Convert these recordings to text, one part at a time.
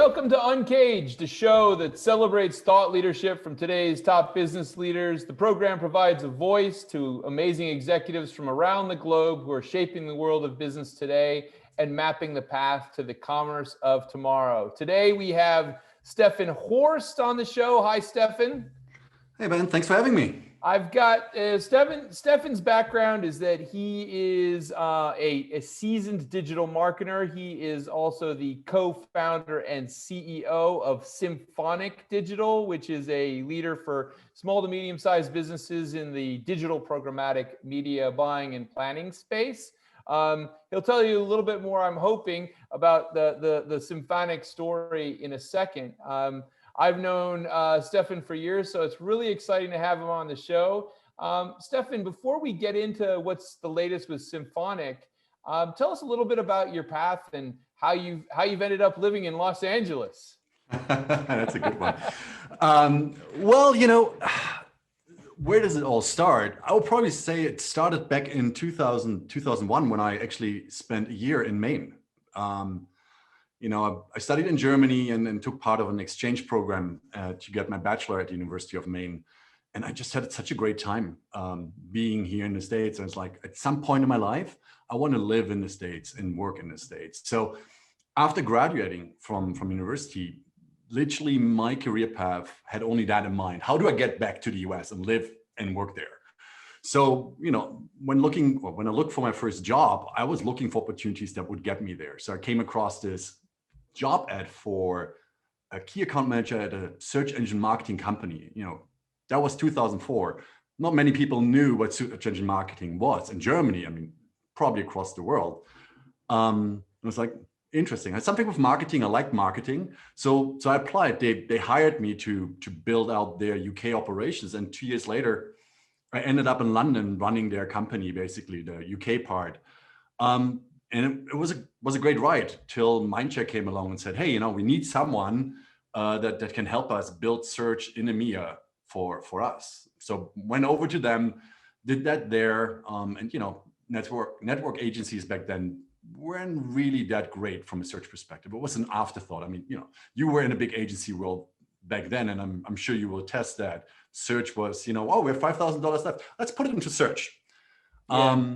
welcome to Uncaged, a show that celebrates thought leadership from today's top business leaders. The program provides a voice to amazing executives from around the globe who are shaping the world of business today and mapping the path to the commerce of tomorrow. Today we have Steffen Horst on the show. Hi, Steffen. Hey, Ben. Thanks for having me. I've got Steffen's background is that he is a seasoned digital marketer. He is also the co-founder and CEO of Symphonic Digital, which is a leader for small to medium-sized businesses in the digital programmatic media buying and planning space. He'll tell you a little bit more, I'm hoping, about the Symphonic story in a second. I've known Steffen for years, so it's really exciting to have him on the show. Steffen, before we get into what's the latest with Symphonic, tell us a little bit about your path and how you've ended up living in Los Angeles. That's a good one. Well, where does it all start? I would probably say it started back in 2001 when I actually spent a year in Maine. I studied in Germany and took part of an exchange program to get my bachelor at the University of Maine. And I just had such a great time being here in the States. And it's like, at some point in my life, I want to live in the States and work in the States. So after graduating from university, literally my career path had only that in mind. How do I get back to the US and live and work there? So, when I looked for my first job, I was looking for opportunities that would get me there. So I came across this job ad for a key account manager at a search engine marketing company. That was 2004. Not many people knew what search engine marketing was in Germany. I mean, probably across the world. It was like, interesting. I had something with marketing. I liked marketing. So I applied. They hired me to build out their UK operations. And 2 years later, I ended up in London running their company, basically the UK part. And it was a great ride till Mindshare came along and said, hey, we need someone that can help us build search in EMEA for us. So went over to them, did that there. And network agencies back then weren't really that great from a search perspective. It was an afterthought. I mean, you were in a big agency world back then, and I'm sure you will attest that search was, we have $5,000 left. Let's put it into search. Yeah.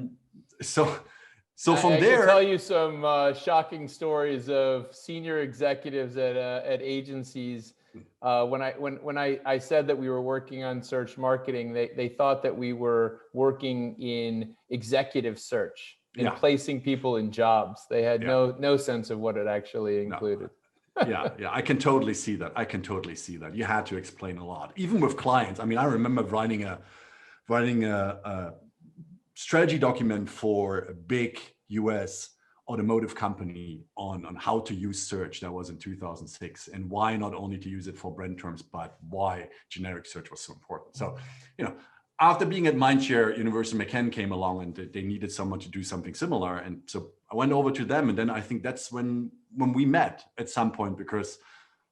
So from there, I can tell you some shocking stories of senior executives at agencies. When I said that we were working on search marketing, they thought that we were working in executive search and placing people in jobs. They had no sense of what it actually included. Yeah, I can totally see that. You had to explain a lot, even with clients. I mean, I remember writing a strategy document for a big US automotive company on how to use search. That was in 2006, and why not only to use it for brand terms, but why generic search was so important. So, after being at Mindshare, University of McCann came along and they needed someone to do something similar. And so I went over to them, and then I think that's when we met at some point, because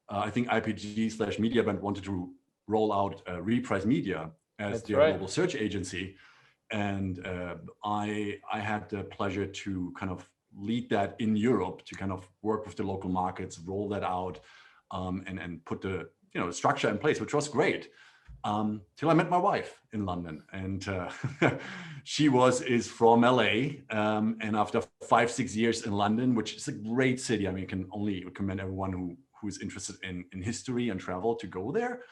I think IPG/Mediaband wanted to roll out Reprise Media as their global search agency. And I had the pleasure to kind of lead that in Europe, to kind of work with the local markets, roll that out, and put the structure in place, which was great. Till I met my wife in London, and she is from LA. And after 5-6 years in London, which is a great city, I mean, I can only recommend everyone who is interested in history and travel to go there.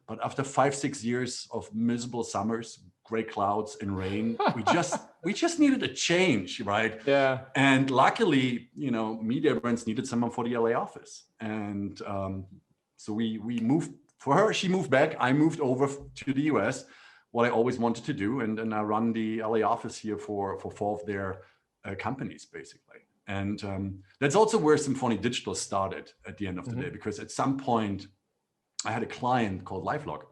But after 5-6 years of miserable summers, gray clouds and rain, we just needed a change, right? Yeah. And luckily, media brands needed someone for the LA office, and so we moved. For her, she moved back. I moved over to the US, what I always wanted to do, and I run the LA office here for 4 of their companies, basically. And that's also where Symphonic Digital started at the end of the day, because at some point I had a client called LifeLog,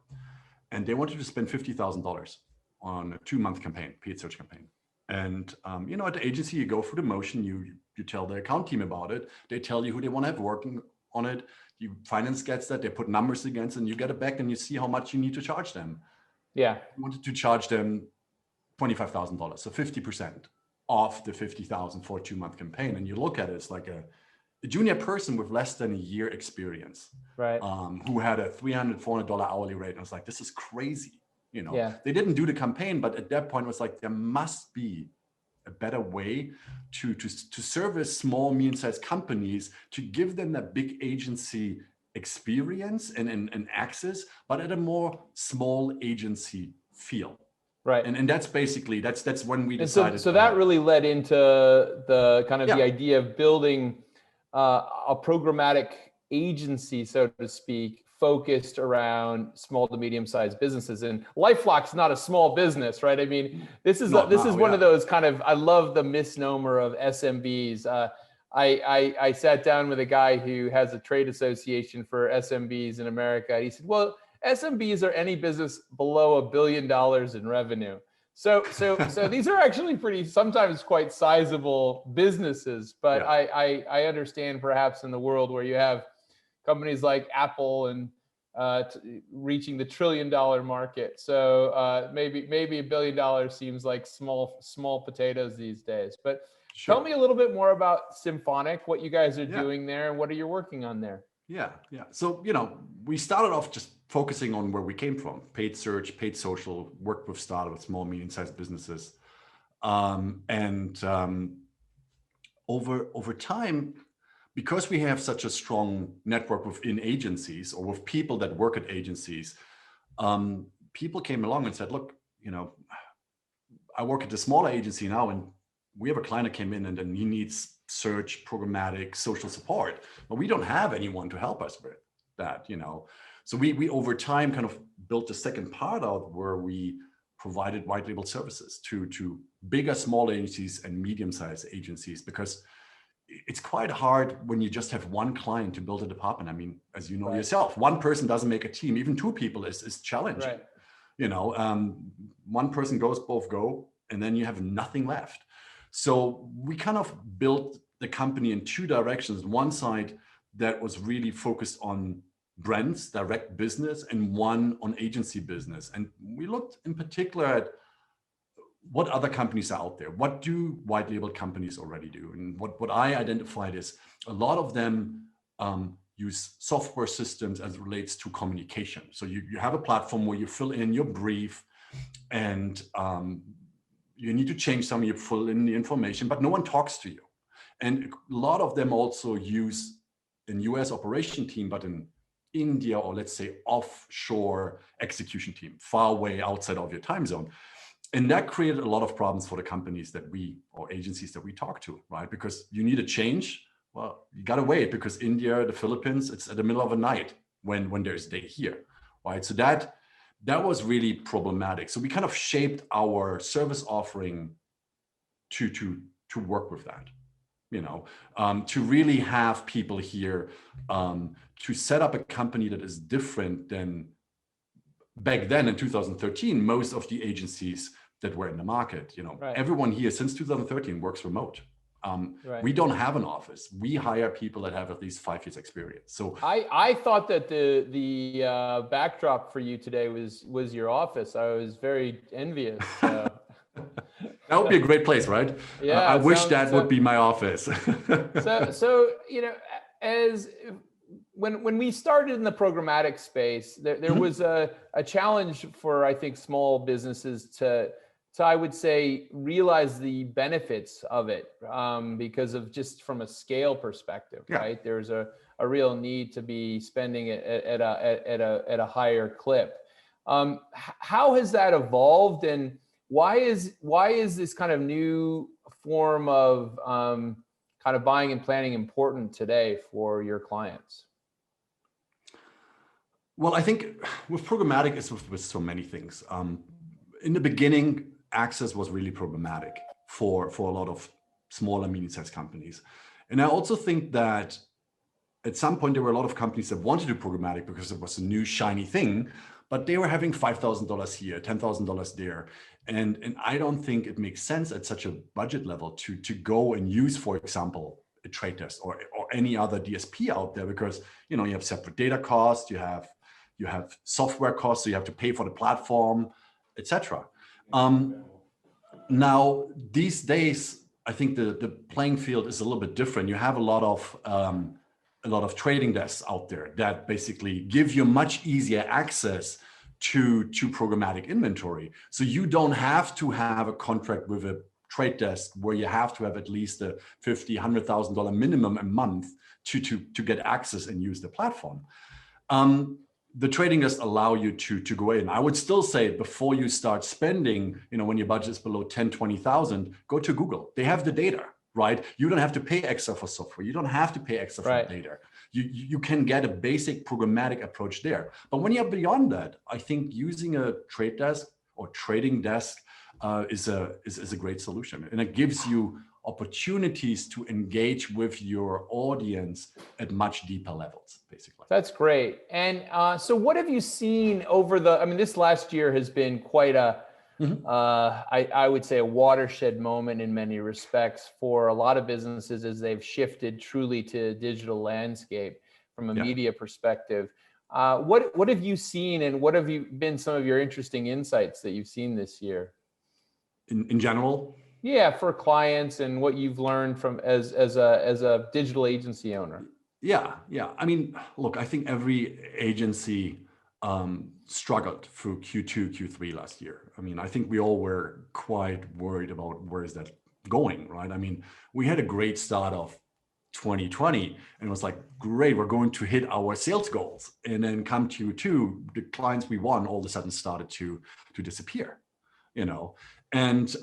and they wanted to spend $50,000 on a 2-month campaign, paid search campaign. And at the agency, you go through the motion, you tell the account team about it, they tell you who they want to have working on it. Finance gets that, they put numbers against, and you get it back, and you see how much you need to charge them. Yeah. I wanted to charge them $25,000, so 50% off the $50,000 for a 2-month campaign. And you look at it, it's like a a junior person with less than a year experience, right, who had a $300, $400 hourly rate. And I was like, this is crazy. You know, yeah, they didn't do the campaign, but at that point it was like, there must be a better way to service small, medium-sized companies, to give them that big agency experience and access, but at a more small agency feel. right. And that's basically, that's when we And so, decided. so that really led into the kind of the Yeah. idea of building a programmatic agency, so to speak, focused around small to medium-sized businesses. And LifeLock's not a small business, right? I mean, this is one of those kind of, I love the misnomer of SMBs. I sat down with a guy who has a trade association for SMBs in America. He said, well, SMBs are any business below $1 billion in revenue. So these are actually pretty, sometimes quite sizable businesses, but yeah. I understand perhaps in the world where you have companies like Apple and reaching the $1 trillion market. So maybe $1 billion seems like small potatoes these days. But sure. Tell me a little bit more about Symphonic, what you guys are doing there, and what are you working on there? Yeah. So, you know, we started off just focusing on where we came from: paid search, paid social, worked with startups, small, medium-sized businesses. Over time, because we have such a strong network within agencies or with people that work at agencies, people came along and said, look, you know, I work at a smaller agency now, and we have a client that came in and then he needs search, programmatic, social support, but we don't have anyone to help us with that, you know. So we over time kind of built the second part out where we provided white label services to bigger, small agencies and medium-sized agencies, because it's quite hard when you just have one client to build a department. I mean, as you know yourself, one person doesn't make a team. Even two people is challenging. Right. You know, one person goes, both go, and then you have nothing left. So we kind of built the company in two directions. One side that was really focused on brands, direct business, and one on agency business. And we looked in particular at what other companies are out there. What do white label companies already do? And what I identified is a lot of them use software systems as it relates to communication. So you have a platform where you fill in your brief, and you need to change some, you fill in the information, but no one talks to you. And a lot of them also use an US operation team, but in India, or let's say offshore execution team, far away outside of your time zone. And that created a lot of problems for the companies that or agencies that we talk to, right? Because you need a change. Well, you got to wait, because India, the Philippines, it's at the middle of the night when there's day here, right? So that was really problematic. So we kind of shaped our service offering to work with that, you know, to really have people here, to set up a company that is different than back then in 2013, most of the agencies that were in the market, you know, everyone here since 2013 works remote. We don't have an office. We hire people that have at least 5 years experience. So I thought that the backdrop for you today was your office. I was very envious. That would be a great place, right? Yeah, I wish that would be my office. so you know, as when we started in the programmatic space, there was a challenge for, I think, small businesses to I would say realize the benefits of it, because of just from a scale perspective, right? There's a real need to be spending it at a higher clip. How has that evolved, and why is this kind of new form of kind of buying and planning important today for your clients? Well, I think with programmatic, it's with so many things. In the beginning, access was really problematic for a lot of small and medium-sized companies. And I also think that at some point, there were a lot of companies that wanted to do programmatic because it was a new shiny thing, but they were having $5,000 here, $10,000 there. And I don't think it makes sense at such a budget level to go and use, for example, a Trade Desk or any other DSP out there, because, you know, you have separate data costs, you have software costs, so you have to pay for the platform, etc. Now, these days, I think the playing field is a little bit different. You have a lot of trading desks out there that basically give you much easier access to programmatic inventory. So you don't have to have a contract with a trade desk where you have to have at least a $50,000, $100,000 minimum a month to get access and use the platform. The trading desks allow you to go in. I would still say before you start spending, when your budget is below 10, 20,000, go to Google. They have the data, right? You don't have to pay extra for software. You don't have to pay extra for data. You can get a basic programmatic approach there. But when you're beyond that, I think using a trade desk or trading desk is a great solution. And it gives you opportunities to engage with your audience at much deeper levels, basically. That's great. And so what have you seen over this last year has been quite a, I would say a watershed moment in many respects for a lot of businesses as they've shifted truly to digital landscape from a media perspective. What have you seen, and what have been some of your interesting insights that you've seen this year? In general? Yeah, for clients and what you've learned from as a digital agency owner. Yeah. Look, I think every agency struggled through Q2, Q3 last year. I think we all were quite worried about where is that going, right? We had a great start of 2020 and it was like, great, we're going to hit our sales goals. And then come Q2, the clients we won all of a sudden started to disappear, And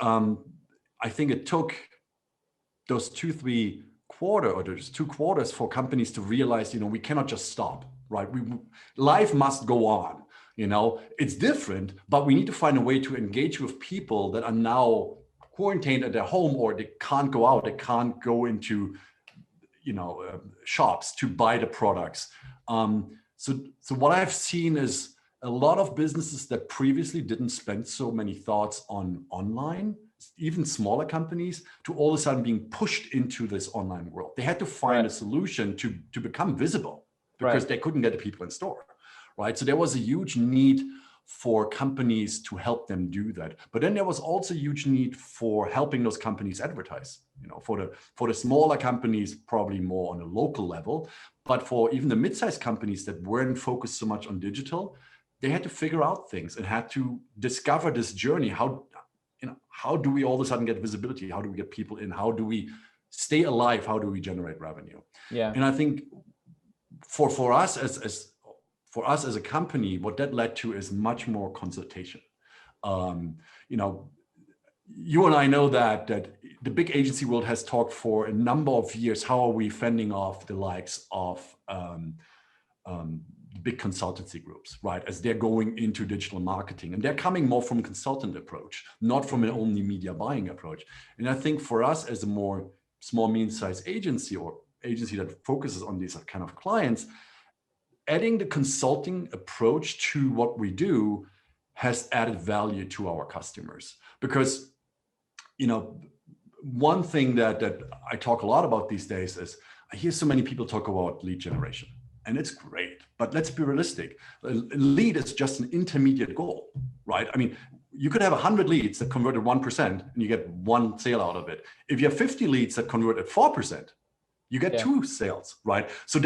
I think it took those 2 quarters for companies to realize, we cannot just stop, right? Life must go on, It's different, but we need to find a way to engage with people that are now quarantined at their home, or they can't go out, they can't go into, shops to buy the products. So what I've seen is a lot of businesses that previously didn't spend so many thoughts on online, even smaller companies, to all of a sudden being pushed into this online world. They had to find a solution to become visible because they couldn't get the people in store, right? So there was a huge need for companies to help them do that. But then there was also a huge need for helping those companies advertise, for the smaller companies, probably more on a local level, but for even the mid-sized companies that weren't focused so much on digital, they had to figure out things and had to discover this journey. How do we all of a sudden get visibility? How do we get people in? How do we stay alive? How do we generate revenue? Yeah. And I think for us as a company, what that led to is much more consultation. You and I know that the big agency world has talked for a number of years. How are we fending off the likes of big consultancy groups, right? As they're going into digital marketing, and they're coming more from a consultant approach, not from an only media buying approach. And I think for us as a more small, medium-sized agency, or agency that focuses on these kind of clients, adding the consulting approach to what we do has added value to our customers. Because, one thing that I talk a lot about these days is I hear so many people talk about lead generation. And it's great, but let's be realistic. A lead is just an intermediate goal, right? You could have 100 leads that convert at 1% and you get one sale out of it. If you have 50 leads that convert at 4%, you get 2 sales, right? So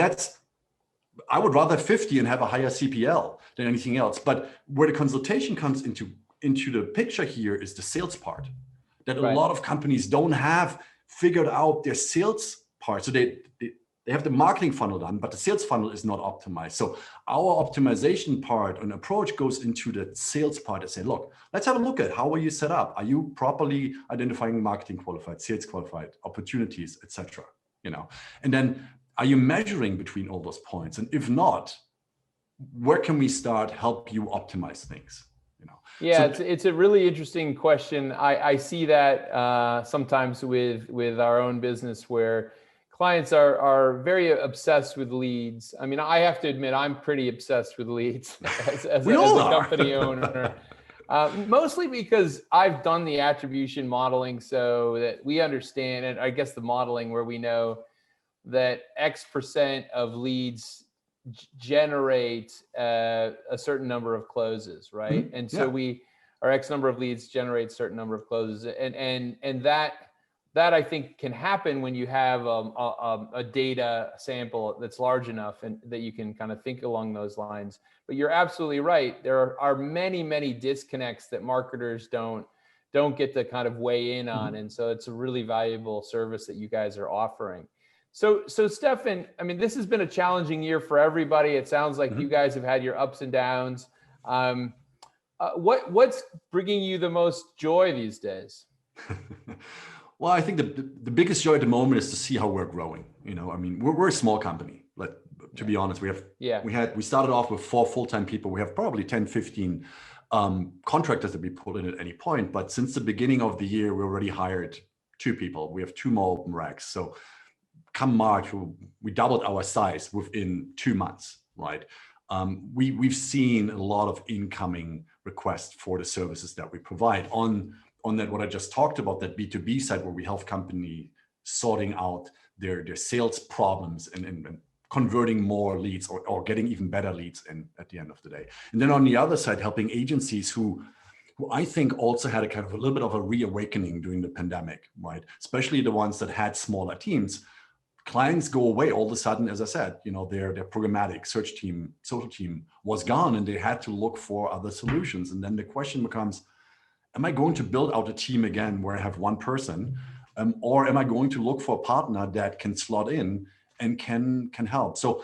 I would rather have 50 and have a higher CPL than anything else. But where the consultation comes into the picture here is the sales part, that a lot of companies don't have figured out their sales part. So they have the marketing funnel done, but the sales funnel is not optimized. So our optimization part and approach goes into the sales part and say, look, let's have a look at how are you set up? Are you properly identifying marketing qualified, sales qualified, opportunities, etc.? And then are you measuring between all those points? And if not, where can we start help you optimize things? Yeah, so it's a really interesting question. I see that sometimes with our own business where clients are very obsessed with leads. I have to admit, I'm pretty obsessed with leads as a company owner. Mostly because I've done the attribution modeling so that we understand, and I guess the modeling where we know that X% of leads generate a certain number of closes, right? Mm-hmm. And so our X number of leads generate a certain number of closes, and that that I think can happen when you have a data sample that's large enough and that you can kind of think along those lines. But you're absolutely right. There are many disconnects that marketers don't get to kind of weigh in on. And so it's a really valuable service that you guys are offering. So Steffen, I mean, this has been a challenging year for everybody. It sounds like you guys have had your ups and downs. What's bringing you the most joy these days? Well, I think the biggest joy at the moment is to see how we're growing. You know, I mean, we're a small company, but to be honest, we started off with 4 full-time people. We have probably 10, 15 contractors that we pull in at any point. But since the beginning of the year, we already hired 2 people. We have 2 more open racks. So come March, we doubled our size within 2 months, right? We've seen a lot of incoming requests for the services that we provide on that, what I just talked about, that B2B side, where we help company sorting out their sales problems and converting more leads or getting even better leads at the end of the day. And then on the other side, helping agencies who I think also had a little bit of a reawakening during the pandemic, right? Especially the ones that had smaller teams. Clients go away all of a sudden, as I said, you know, their programmatic search team, social team was gone, and they had to look for other solutions. And then the question becomes, am I going to build out a team again where I have 1 person, or am I going to look for a partner that can slot in and can help? So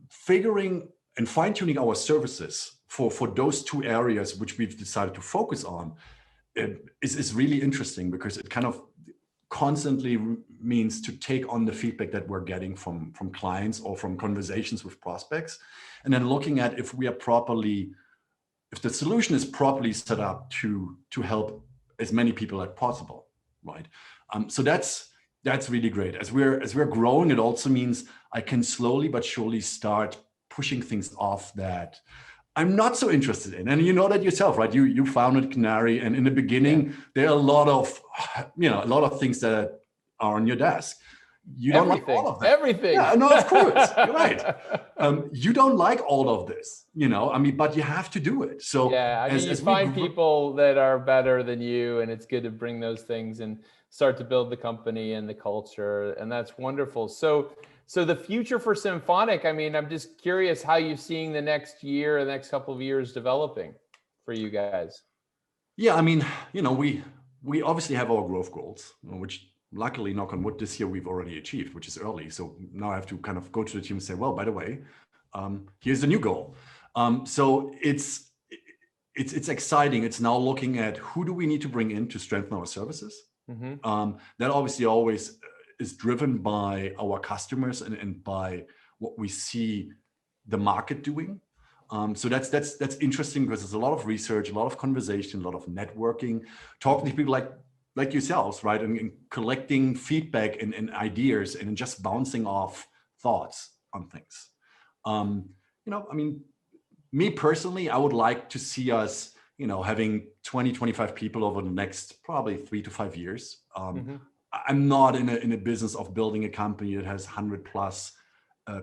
figuring and fine-tuning our services for those 2 areas which we've decided to focus on is really interesting, because it kind of constantly means to take on the feedback that we're getting from clients or from conversations with prospects, and then looking at if the solution is properly set up to help as many people as possible, right? So that's really great. As we're growing, it also means I can slowly but surely start pushing things off that I'm not so interested in. And you know that yourself, right? You founded Canary, and in the beginning, there are a lot of things that are on your desk. You don't like all of them. Everything. Yeah, no, of course. You're right. You don't like all of this, you know, I mean, but you have to do it. So yeah, I mean, you find people that are better than you, and it's good to bring those things and start to build the company and the culture. And that's wonderful. So the future for Symphonic, I mean, I'm just curious how you're seeing the next year, the next couple of years developing for you guys. Yeah, I mean, you know, we obviously have our growth goals, which luckily, knock on wood, this year we've already achieved, which is early. So now I have to kind of go to the team and say, well, by the way, here's the new goal. So it's exciting. It's now looking at who do we need to bring in to strengthen our services. That obviously always is driven by our customers and by what we see the market doing. So that's interesting, because there's a lot of research, a lot of conversation, a lot of networking, talking to people like yourselves, right? And collecting feedback and ideas and just bouncing off thoughts on things. You know, I mean, me personally, I would like to see us, you know, having 20, 25 people over the next probably 3 to 5 years. I'm not in a business of building a company that has 100+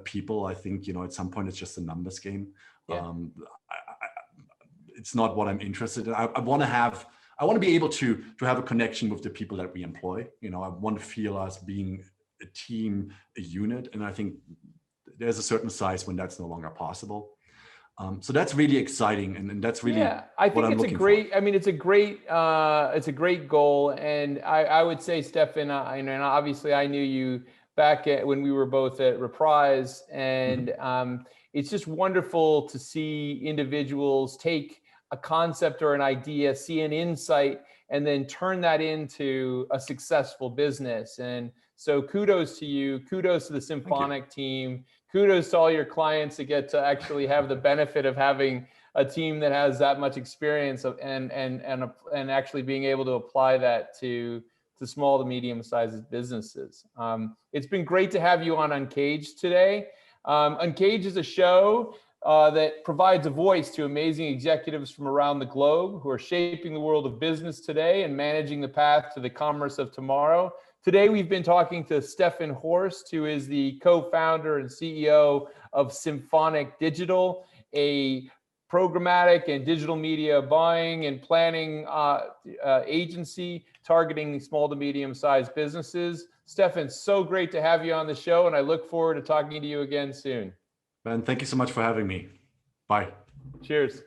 people. I think, you know, at some point it's just a numbers game. Yeah. It's not what I'm interested in. I want to be able to have a connection with the people that we employ. You know, I want to feel us being a team, a unit. And I think there's a certain size when that's no longer possible. So that's really exciting, and that's really I think it's a great. I mean, it's a great goal, and I would say, Steffen, and obviously I knew you back when we were both at Reprise, and it's just wonderful to see individuals take a concept or an idea, see an insight, and then turn that into a successful business. And so kudos to you, kudos to the Symphonic team, kudos to all your clients that get to actually have the benefit of having a team that has that much experience and actually being able to apply that to small to medium-sized businesses. It's been great to have you on UNCAGED today. UNCAGED is a show that provides a voice to amazing executives from around the globe who are shaping the world of business today and managing the path to the commerce of tomorrow. Today, we've been talking to Steffen Horst, who is the co-founder and CEO of Symphonic Digital, a programmatic and digital media buying and planning agency targeting small to medium-sized businesses. Steffen, so great to have you on the show, and I look forward to talking to you again soon. Ben, thank you so much for having me. Bye. Cheers.